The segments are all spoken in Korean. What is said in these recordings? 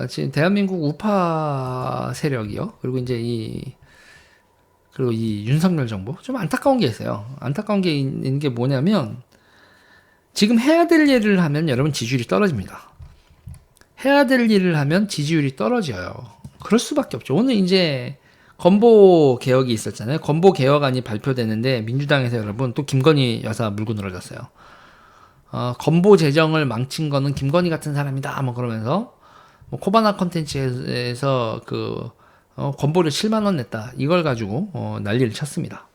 지금 대한민국 우파 세력이요. 그리고 이제 그리고 이 윤석열 정부 좀 안타까운 게 있어요. 안타까운 게 있는 게 뭐냐면 지금 해야 될 일을 하면 여러분 지지율이 떨어집니다. 해야 될 일을 하면 지지율이 떨어져요. 그럴 수밖에 없죠. 오늘 이제 건보 개혁이 있었잖아요. 건보 개혁안이 발표되는데 민주당에서 여러분 또 김건희 여사 물고 늘어졌어요. 건보 재정을 망친 거는 김건희 같은 사람이다. 뭐 그러면서 뭐 코바나 컨텐츠에서 건보료 7만 원 냈다. 이걸 가지고 난리를 쳤습니다.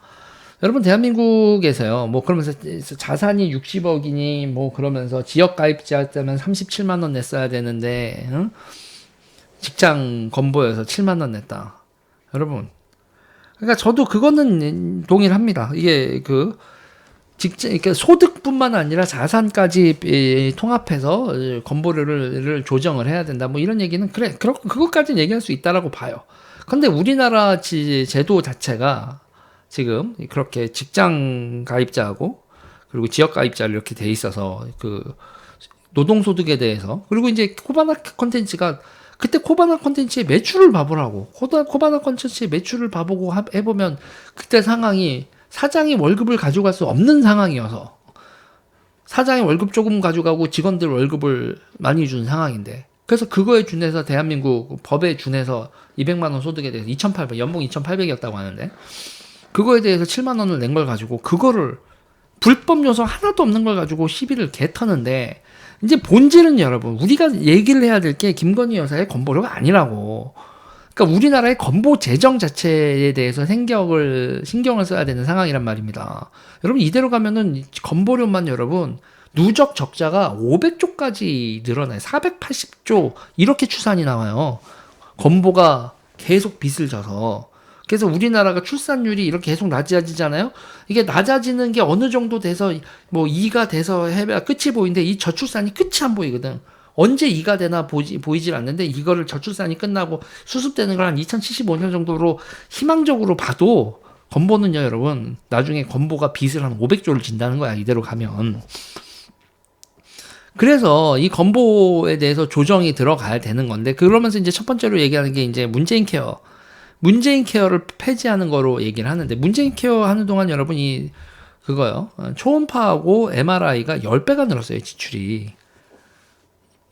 여러분 대한민국에서요. 뭐 그러면서 자산이 60억이니 뭐 그러면서 지역 가입자 때면 37만 원 냈어야 되는데 직장 건보여서 7만 원 냈다. 여러분. 그러니까 저도 그거는 동일합니다. 이게 그러니까 소득뿐만 아니라 자산까지 통합해서 건보료를 조정을 해야 된다. 뭐 이런 얘기는 그것까지는 얘기할 수 있다라고 봐요. 근데 우리나라 제도 자체가 지금 그렇게 직장 가입자하고 그리고 지역 가입자를 이렇게 돼 있어서 노동소득에 대해서 그리고 이제 코바나 콘텐츠가 그때 코바나 콘텐츠의 매출을 봐보라고 코바나 콘텐츠의 매출을 봐보고 해보면 그때 상황이 사장이 월급을 가져갈 수 없는 상황이어서 사장이 월급 조금 가져가고 직원들 월급을 많이 준 상황인데 그래서 그거에 준해서 대한민국 법에 준해서 200만 원 소득에 대해서 2,800 연봉 2,800이었다고 하는데 그거에 대해서 7만 원을 낸 걸 가지고 그거를 불법 요소 하나도 없는 걸 가지고 시비를 개터는데 이제 본질은 여러분 우리가 얘기를 해야 될 게 김건희 여사의 건보료가 아니라고. 그러니까 우리나라의 건보 재정 자체에 대해서 신경을 써야 되는 상황이란 말입니다. 여러분 이대로 가면은 건보료만 여러분 누적 적자가 500조까지 늘어나요. 480조 이렇게 추산이 나와요. 건보가 계속 빚을 져서. 그래서 우리나라가 출산율이 이렇게 계속 낮아지잖아요. 이게 낮아지는 게 어느 정도 돼서 뭐 2가 돼서 해야 끝이 보이는데 이 저출산이 끝이 안 보이거든. 언제 2가 되나 보이질 않는데 이거를 저출산이 끝나고 수습되는 걸 한 2075년 정도로 희망적으로 봐도 건보는요 여러분 나중에 건보가 빚을 한 500조를 진다는 거야 이대로 가면. 그래서 이 건보에 대해서 조정이 들어가야 되는 건데 그러면서 이제 첫 번째로 얘기하는 게 이제 문재인 케어를 폐지하는 거로 얘기를 하는데 문재인 케어 하는 동안 여러분이 그거요 초음파하고 MRI가 10배가 늘었어요 지출이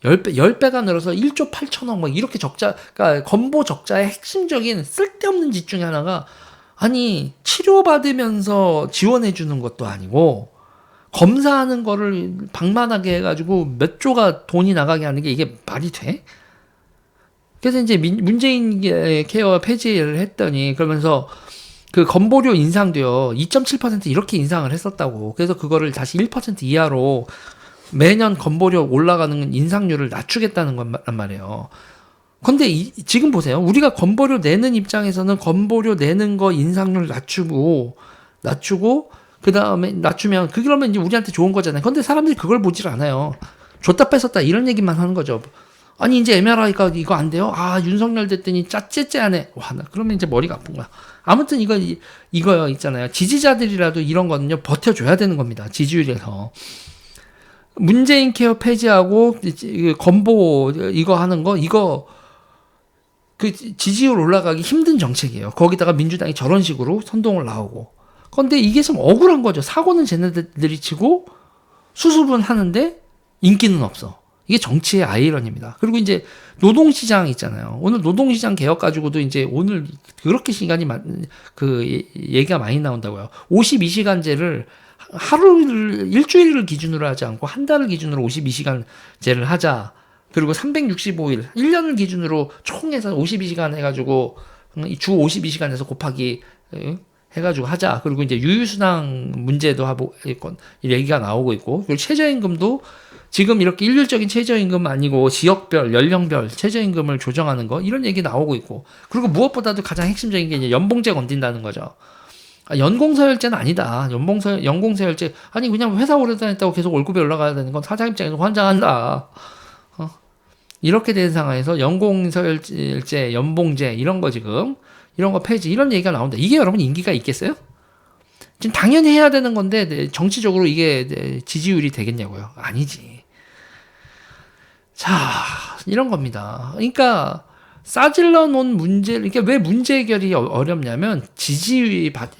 10배가 늘어서 1조 8천억 막 이렇게 그러니까 건보 적자의 핵심적인 쓸데없는 짓 중에 하나가 아니 치료받으면서 지원해 주는 것도 아니고 검사하는 거를 방만하게 해가지고 몇 조가 돈이 나가게 하는 게 이게 말이 돼? 그래서 이제 문재인 케어 폐지를 했더니 그러면서 그 건보료 인상도요 2.7% 이렇게 인상을 했었다고. 그래서 그거를 다시 1% 이하로 매년 건보료 올라가는 인상률을 낮추겠다는 건 말이에요. 근데 지금 보세요. 우리가 건보료 내는 입장에서는 건보료 내는 거 인상률 낮추고 그 다음에 낮추면 그러면 이제 우리한테 좋은 거잖아요. 근데 사람들이 그걸 보질 않아요. 줬다 뺏었다 이런 얘기만 하는 거죠. 아니 이제 MRI가 이거 안 돼요? 아 윤석열 됐더니 짜째째하네. 와 나 그러면 이제 머리가 아픈 거야. 아무튼 이거 있잖아요. 지지자들이라도 이런 거는요 버텨줘야 되는 겁니다. 지지율에서. 문재인 케어 폐지하고 건보 이거 하는 거 이거 지지율 올라가기 힘든 정책이에요. 거기다가 민주당이 저런 식으로 선동을 나오고. 근데 이게 좀 억울한 거죠. 사고는 쟤네들이 치고 수습은 하는데 인기는 없어. 이게 정치의 아이러니입니다. 그리고 이제 노동시장 있잖아요. 오늘 노동시장 개혁 가지고도 이제 오늘 그렇게 얘기가 많이 나온다고요. 52시간제를 일주일을 기준으로 하지 않고 한 달을 기준으로 52시간제를 하자. 그리고 365일, 1년을 기준으로 총 해서 52시간 해가지고 주 52시간에서 곱하기 해가지고 하자. 그리고 이제 유휴수당 문제도 하고 얘기가 나오고 있고 그리고 최저임금도 지금 이렇게 일률적인 최저임금 아니고 지역별, 연령별 최저임금을 조정하는 거 이런 얘기 나오고 있고 그리고 무엇보다도 가장 핵심적인 게 이제 연봉제 건든다는 거죠. 연공서열제는 아니다. 연공서열제 아니 그냥 회사 오래 다녔다고 계속 월급이 올라가야 되는 건 사장 입장에서 환장한다. 이렇게 된 상황에서 연공서열제, 연봉제 이런 거 지금 이런 거 폐지 이런 얘기가 나온다. 이게 여러분 인기가 있겠어요? 지금 당연히 해야 되는 건데 정치적으로 이게 지지율이 되겠냐고요? 아니지. 자, 이런 겁니다. 그러니까 싸질러 놓은 문제를, 그러니까 왜 문제 해결이 어렵냐면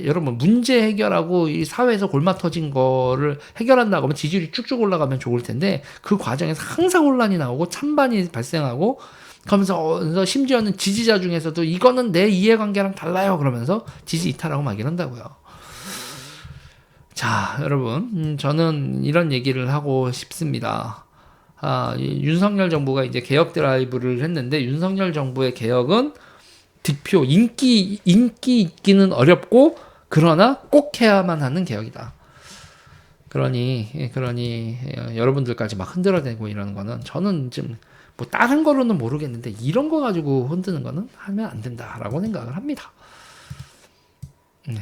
여러분 문제 해결하고 이 사회에서 골마 터진 거를 해결한다고 하면 지지율이 쭉쭉 올라가면 좋을 텐데 그 과정에서 항상 혼란이 나오고 찬반이 발생하고 그러면서 심지어는 지지자 중에서도 이거는 내 이해관계랑 달라요 그러면서 지지 이탈하고 막 이런다고요. 자, 여러분, 저는 이런 얘기를 하고 싶습니다. 윤석열 정부가 이제 개혁 드라이브를 했는데 윤석열 정부의 개혁은 득표, 인기 있기는 어렵고 그러나 꼭 해야만 하는 개혁이다. 그러니 여러분들까지 막 흔들어대고 이러는 거는 저는 좀 뭐 다른 거로는 모르겠는데 이런 거 가지고 흔드는 거는 하면 안 된다라고 생각을 합니다. 네.